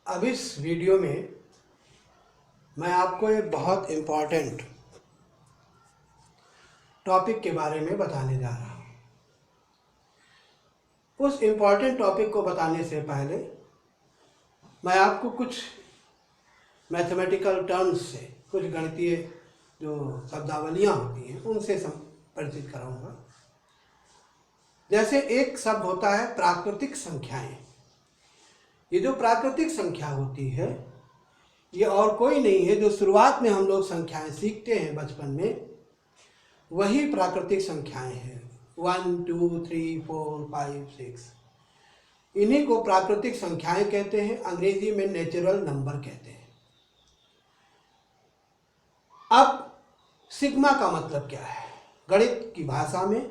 अब इस वीडियो में मैं आपको एक बहुत इम्पॉर्टेंट टॉपिक के बारे में बताने जा रहा हूँ। उस इम्पॉर्टेंट टॉपिक को बताने से पहले मैं आपको कुछ मैथमेटिकल टर्म्स से, कुछ गणितीय जो शब्दावलियाँ होती हैं उनसे परिचित कराऊंगा। जैसे एक शब्द होता है प्राकृतिक संख्याएं। ये जो प्राकृतिक संख्या होती है ये और कोई नहीं है, जो शुरुआत में हम लोग संख्याएं सीखते हैं बचपन में, वही प्राकृतिक संख्याएं हैं। 1 2 3 4 5 6, इन्हीं को प्राकृतिक संख्याएं कहते हैं। अंग्रेजी में नेचुरल नंबर कहते हैं। अब सिग्मा का मतलब क्या है? गणित की भाषा में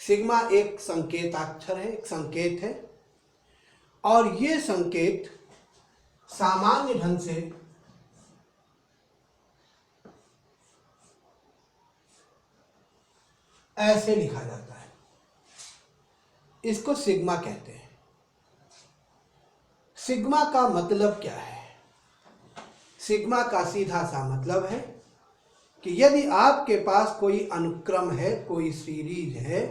सिग्मा एक संकेताक्षर है, एक संकेत है, और ये संकेत सामान्य ढंग से ऐसे लिखा जाता है। इसको सिग्मा कहते हैं। सिग्मा का मतलब क्या है? सिग्मा का सीधा सा मतलब है कि यदि आपके पास कोई अनुक्रम है, कोई सीरीज है,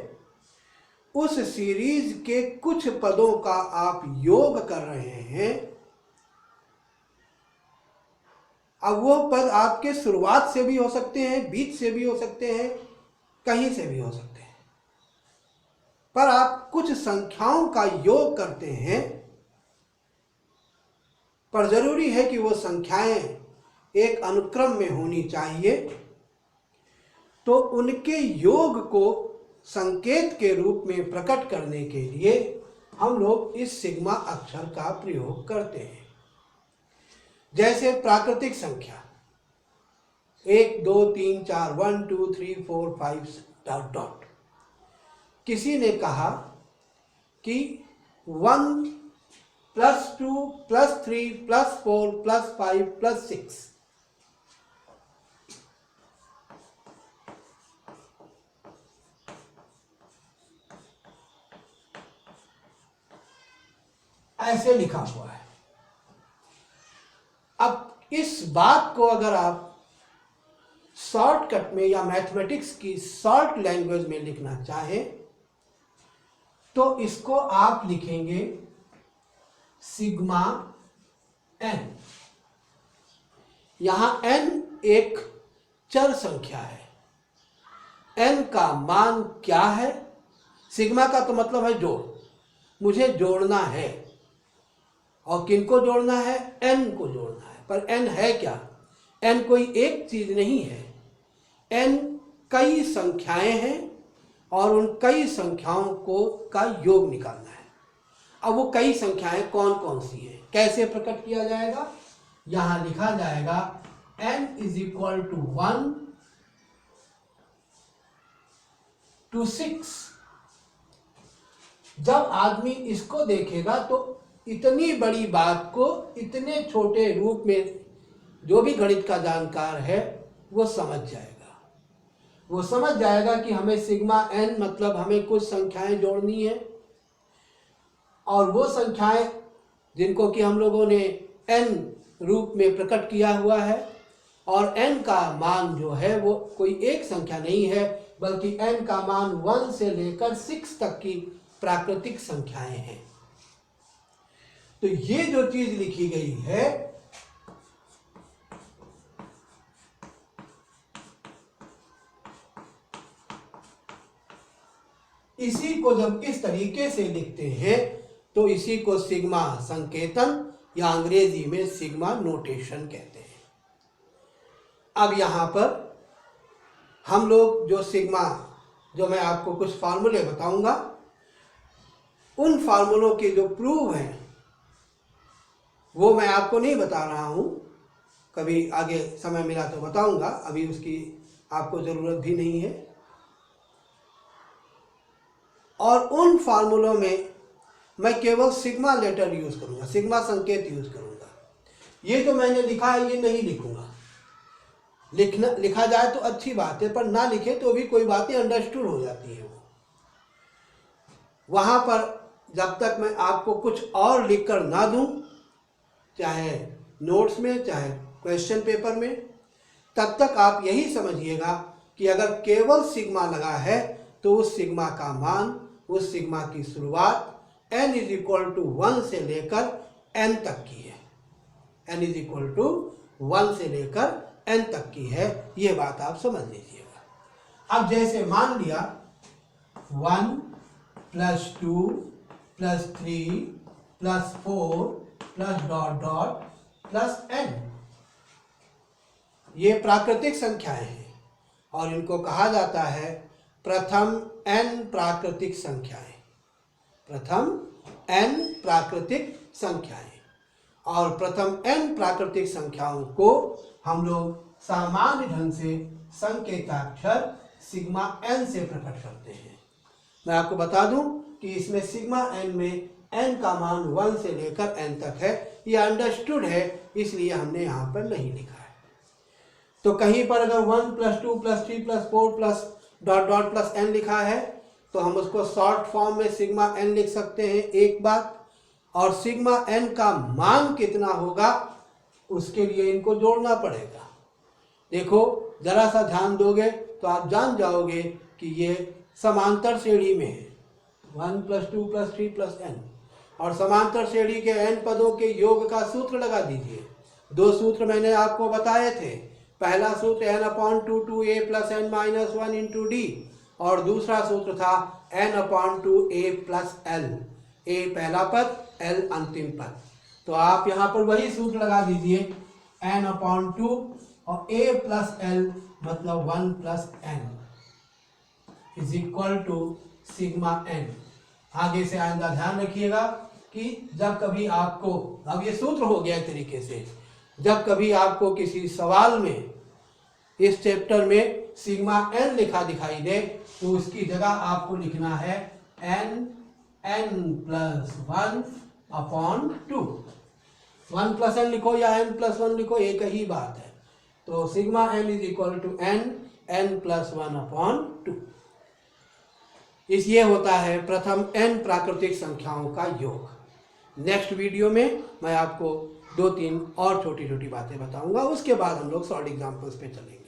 उस सीरीज के कुछ पदों का आप योग कर रहे हैं, अब वो पद आपके शुरुआत से भी हो सकते हैं, बीच से भी हो सकते हैं, कहीं से भी हो सकते हैं, पर आप कुछ संख्याओं का योग करते हैं। पर जरूरी है कि वो संख्याएं एक अनुक्रम में होनी चाहिए। तो उनके योग को संकेत के रूप में प्रकट करने के लिए हम लोग इस सिग्मा अक्षर का प्रयोग करते हैं। जैसे प्राकृतिक संख्या 1 2 3 4 1 2 3 4 5 डॉट डॉट। किसी ने कहा कि 1 + 2 + 3 + 4 + 5 + 6, ऐसे लिखा हुआ है। अब इस बात को अगर आप शॉर्टकट में या मैथमेटिक्स की शॉर्ट लैंग्वेज में लिखना चाहें तो इसको आप लिखेंगे सिग्मा n। यहां n एक चर संख्या है। n का मान क्या है? सिग्मा का तो मतलब है जोड़। मुझे जोड़ना है, और किनको जोड़ना है? n को जोड़ना है। पर n है क्या? n कोई एक चीज नहीं है। n कई संख्याएं हैं और उन कई संख्याओं का योग निकालना है। अब वो कई संख्याएं कौन कौन सी हैं, कैसे प्रकट किया जाएगा? यहां लिखा जाएगा n = 1 to 6। जब आदमी इसको देखेगा तो इतनी बड़ी बात को इतने छोटे रूप में जो भी गणित का जानकार है वो समझ जाएगा। वो समझ जाएगा कि हमें सिग्मा n मतलब हमें कुछ संख्याएं जोड़नी है, और वो संख्याएं जिनको कि हम लोगों ने n रूप में प्रकट किया हुआ है, और n का मान जो है वो कोई एक संख्या नहीं है, बल्कि n का मान 1 से लेकर 6 तक की प्राकृतिक संख्याएं हैं। तो ये जो चीज लिखी गई है, इसी को जब इस तरीके से लिखते हैं तो इसी को सिग्मा संकेतन या अंग्रेजी में सिग्मा नोटेशन कहते हैं। अब यहां पर हम लोग जो सिग्मा, जो मैं आपको कुछ फार्मूले बताऊंगा, उन फार्मूलों के जो प्रूव हैं वो मैं आपको नहीं बता रहा हूं, कभी आगे समय मिला तो बताऊंगा, अभी उसकी आपको जरूरत भी नहीं है। और उन फार्मूलों में मैं केवल सिग्मा लेटर यूज करूंगा, सिग्मा संकेत यूज करूंगा। ये जो मैंने लिखा है ये नहीं लिखूंगा। लिखा जाए तो अच्छी बात है, पर ना लिखे तो भी कोई बातें अंडरस्टूड हो जाती है। वहां पर जब तक मैं आपको कुछ और लिखकर ना दूं, चाहे नोट्स में, चाहे क्वेश्चन पेपर में, तब तक आप यही समझिएगा कि अगर केवल सिग्मा लगा है तो उस सिग्मा का मान, उस सिग्मा की शुरुआत n इज इक्वल टू 1 से लेकर n तक की है। n इज इक्वल टू 1 से लेकर n तक की है, ये बात आप समझ लीजिएगा। अब जैसे मान लिया 1 plus 2 plus 3 plus 4 plus dot dot plus n, ये प्राकृतिक संख्याएं हैं और इनको कहा जाता है प्रथम n प्राकृतिक संख्याएं। प्रथम n प्राकृतिक संख्याएं, और प्रथम n प्राकृतिक संख्याओं को हम लोग सामान्य ढंग से संकेताक्षर सिग्मा n से प्रकट करते हैं। मैं आपको बता दूं कि इसमें सिग्मा n में n का मान 1 से लेकर n तक है। यह अंडरस्टूड है, इसलिए हमने यहाँ पर नहीं लिखा है। तो कहीं पर अगर 1 plus 2 plus 3 plus 4 plus dot dot plus n लिखा है तो हम उसको शॉर्ट फॉर्म में सिग्मा n लिख सकते हैं, एक बात। और सिग्मा n का मान कितना होगा उसके लिए इनको जोड़ना पड़ेगा। देखो जरा सा ध्यान दोगे तो आप जान जाओगे कि ये समांतर श्रेणी में है, 1 प्लस 2 प्लस 3 प्लस n, और समांतर श्रेणी के n पदों के योग का सूत्र लगा दीजिए। दो सूत्र मैंने आपको बताए थे। पहला सूत्र n/2 2a plus n minus 1 into D, और दूसरा सूत्र था n/2a प्लस l, a पहला पद, l अंतिम पद। तो आप यहाँ पर वही सूत्र लगा दीजिए, n/2 और a प्लस l मतलब 1 plus n is equal to sigma n। आगे से आइंदा ध्यान रखिएगा कि जब कभी आपको, अब ये सूत्र हो गया तरीके से, जब कभी आपको किसी सवाल में इस चैप्टर में सिग्मा n लिखा दिखाई दे तो उसकी जगह आपको लिखना है n प्लस 1/2। 1 प्लस n लिखो या n प्लस 1 लिखो, एक ही बात है। तो sigma n is equal to n plus 1/2। इस ये होता है प्रथम n प्राकृतिक संख्याओं का योग। नेक्स्ट वीडियो में मैं आपको 2-3 और छोटी छोटी बातें बताऊंगा, उसके बाद हम लोग सॉलिड एग्जाम्पल्स पे चलेंगे।